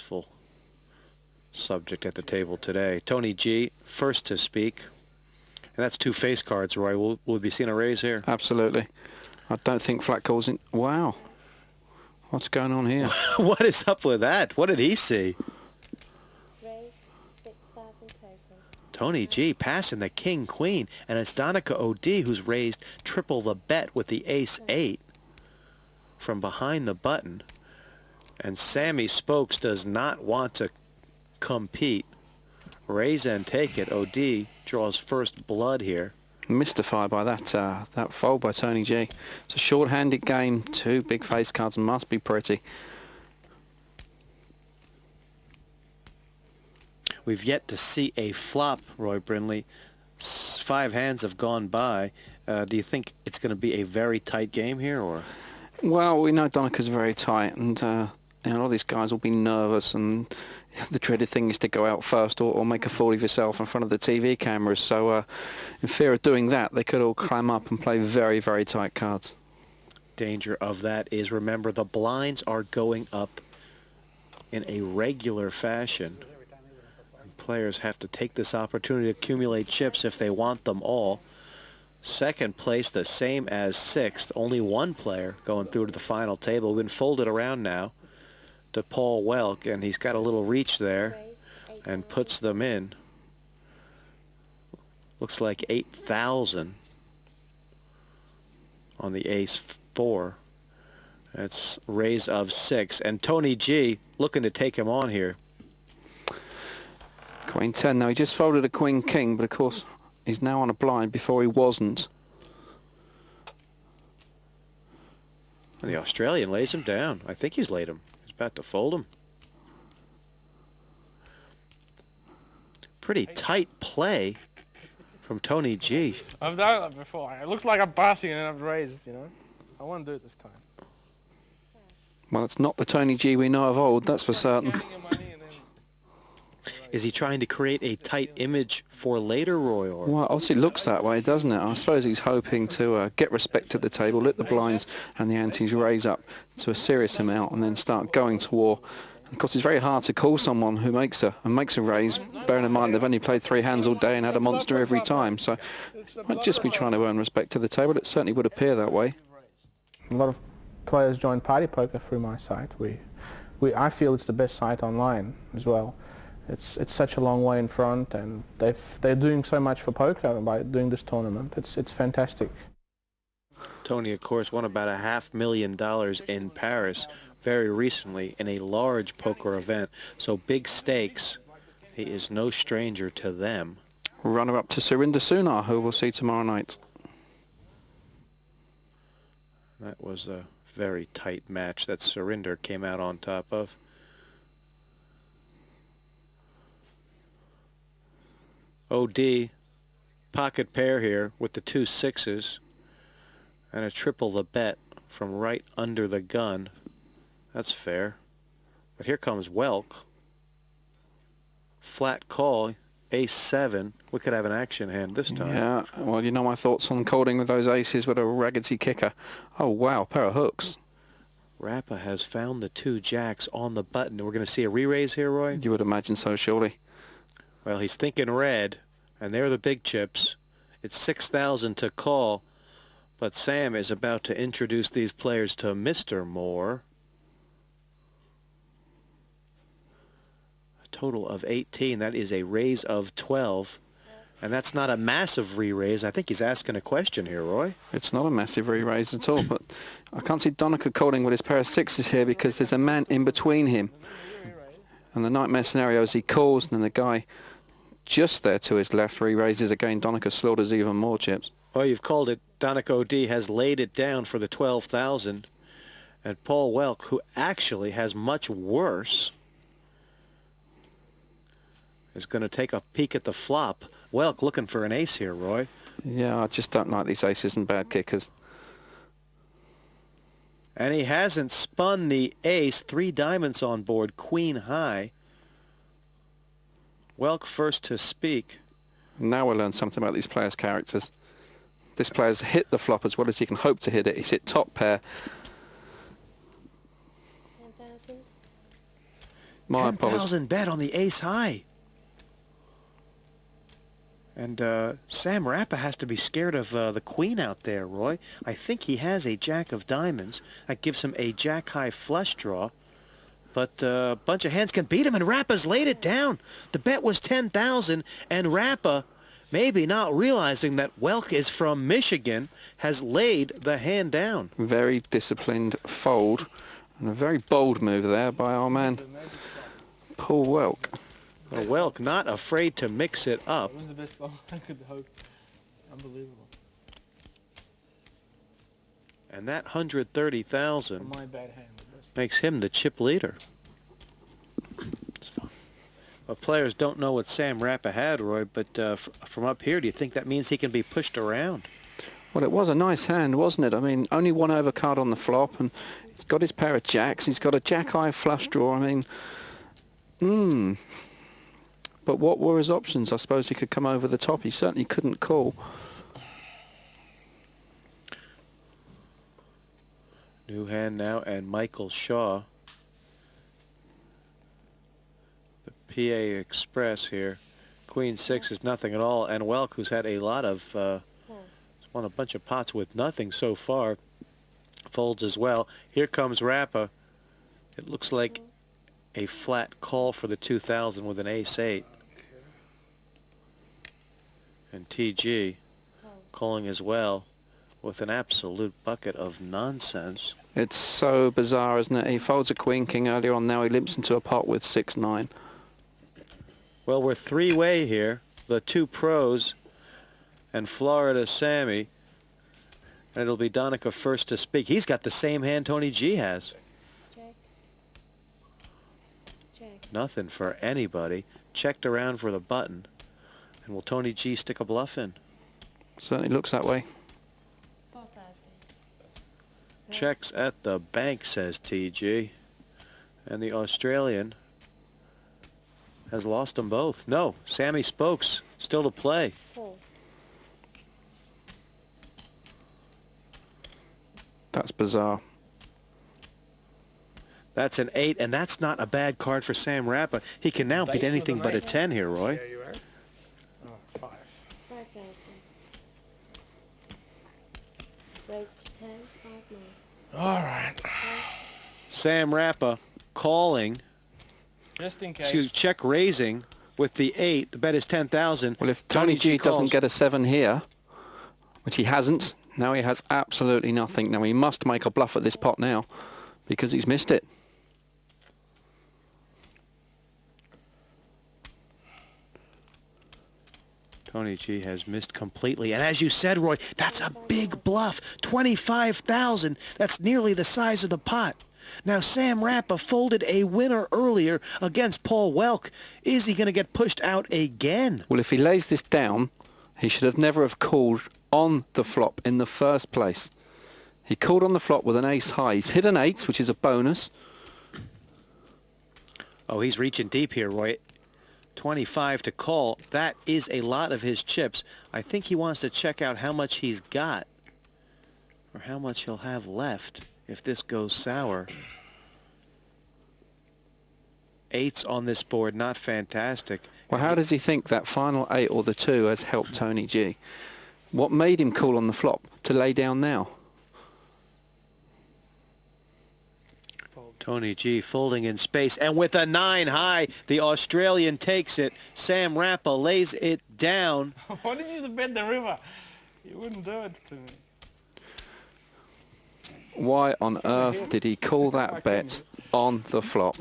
successful subject at the table today. Tony G, first to speak. And that's two face cards, Roy. Will be seeing a raise here? Absolutely. I don't think flat calls in. Wow. What's going on here? What is up with that? What did he see? Raise 6,000 total. Tony G passing the king queen, and it's Donica O.D. who's raised triple the bet with the ace-8 from behind the button. And Sammy Spokes does not want to compete. Raise and take it. O.D. draws first blood here. Mystified by that fold by Tony G. It's a short-handed game. Two big face cards must be pretty. We've yet to see a flop, Roy Brindley. 5 hands have gone by. Do you think it's going to be a very tight game here, or? Well, we know Donica's very tight, and a lot of these guys will be nervous, and the dreaded thing is to go out first or make a fool of yourself in front of the TV cameras. So in fear of doing that, they could all climb up and play very, very tight cards. Danger of that is, remember, the blinds are going up in a regular fashion. And players have to take this opportunity to accumulate chips if they want them all. Second place, the same as sixth. Only one player going through to the final table. We've been folded around now to Paul Welk, and he's got a little reach there and puts them in. Looks like 8,000 on the ace-4. That's raise of 6, and Tony G looking to take him on here. Queen 10. Now, he just folded a queen king, but of course he's now on a blind before he wasn't. And the Australian lays him down. I think he's laid him. About to fold him. Pretty tight play from Tony G. I've done that before. It looks like I'm passing and I've raised, you know. I won't do it this time. Well, it's not the Tony G we know of old, that's for certain. Is he trying to create a tight image for later, Roy? Or? Well, obviously it looks that way, doesn't it? I suppose he's hoping to get respect at the table, let the blinds and the antes raise up to a serious amount and then start going to war. And of course, it's very hard to call someone who makes a raise, bearing in mind they've only played 3 hands all day and had a monster every time. So might just be trying to earn respect to the table. It certainly would appear that way. A lot of players join Party Poker through my site. I feel it's the best site online as well. It's such a long way in front, and they're doing so much for poker by doing this tournament. It's fantastic. Tony, of course, won about $500,000 in Paris very recently in a large poker event. So big stakes. He is no stranger to them. Runner-up to Surinder Sunar, who we'll see tomorrow night. That was a very tight match that Surinder came out on top of. O.D. pocket pair here with the 2 6s and a triple the bet from right under the gun. That's fair. But here comes Welk. Flat call, ace-7. We could have an action hand this time. Yeah, well, you know my thoughts on calling with those aces with a raggedy kicker. Oh, wow, pair of hooks. Rappa has found the 2 jacks on the button. We're going to see a re-raise here, Roy? You would imagine so, surely. Well, he's thinking red, and they're the big chips. It's 6,000 to call, but Sam is about to introduce these players to Mr. Moore. A total of 18. That is a raise of 12. And that's not a massive re-raise. I think he's asking a question here, Roy. It's not a massive re-raise at all, but I can't see Donica calling with his pair of 6s here because there's a man in between him. And the nightmare scenario is he calls, and then the guy just there to his left re-raises again. Donica slaughters even more chips. Well, you've called it. Donica O.D. has laid it down for the 12,000. And Paul Welk, who actually has much worse, is going to take a peek at the flop. Welk looking for an ace here, Roy. Yeah, I just don't like these aces and bad kickers. And he hasn't spun the ace. 3 diamonds on board, queen high. Welk first to speak. Now we'll learn something about these players' characters. This player's hit the flop as well as he can hope to hit it. He's hit top pair. 10,000. My apologies. 10,000 bet on the ace high. And Sam Rappa has to be scared of the queen out there, Roy. I think he has a jack of diamonds. That gives him a jack high flush draw. But a bunch of hands can beat him, and Rappa's laid it down. The bet was 10,000, and Rappa, maybe not realizing that Welk is from Michigan, has laid the hand down. Very disciplined fold, and a very bold move there by our man Paul Welk. Well, Welk not afraid to mix it up. It was the best ball I could hope. Unbelievable. And that 130,000 My bad hand. makes him the chip leader. It's fun. Well, players don't know what Sam Rappa had, Roy, but from up here, do you think that means he can be pushed around? Well, it was a nice hand, wasn't it? I mean, only one overcard on the flop, and he's got his pair of jacks. He's got a jack-high flush draw. I mean, But what were his options? I suppose he could come over the top. He certainly couldn't call. New hand now, and Michael Shaw. The PA Express here. Queen 6 is nothing at all, and Welk, who's had a lot of, won a bunch of pots with nothing so far, folds as well. Here comes Rappa. It looks like a flat call for the 2,000 with an ace-8. And TG calling as well with an absolute bucket of nonsense. It's so bizarre, isn't it? He folds a queen king earlier on. Now he limps into a pot with 6-9. Well, we're three-way here. The two pros and Florida Sammy. And it'll be Donica first to speak. He's got the same hand Tony G has. Check. Check. Nothing for anybody. Checked around for the button. And will Tony G stick a bluff in? Certainly looks that way. 4,000. Checks at the bank, says TG. And the Australian has lost them both. No, Sammy Spokes still to play. 4. That's bizarre. That's an 8, and that's not a bad card for Sam Rappa. He can now beat anything but a 10 here, Roy. There you are. Oh, 5. 5,000. Raise to 10. 5 more. All right. Sam Rappa calling, Just in case. excuse, check raising with the 8. The bet is 10,000. Well, if Tony G doesn't calls. get a 7 here, which he hasn't, now he has absolutely nothing. Now he must make a bluff at this pot now because he's missed it. Tony G has missed completely. And as you said, Roy, that's a big bluff. 25,000. That's nearly the size of the pot. Now, Sam Rappa folded a winner earlier against Paul Welk. Is he going to get pushed out again? Well, if he lays this down, he should have never have called on the flop in the first place. He called on the flop with an ace high. He's hit an 8, which is a bonus. Oh, he's reaching deep here, Roy. 25 to call. That is a lot of his chips. I think he wants to check out how much he's got or how much he'll have left if this goes sour. 8s on this board, not fantastic. Well, how does he think that final 8 or the 2 has helped Tony G? What made him call on the flop to lay down now? Tony G folding in space, and with a 9 high, the Australian takes it. Sam Rappa lays it down. Why did you bet the river? You wouldn't do it to me. Why on earth did he call that bet on the flop?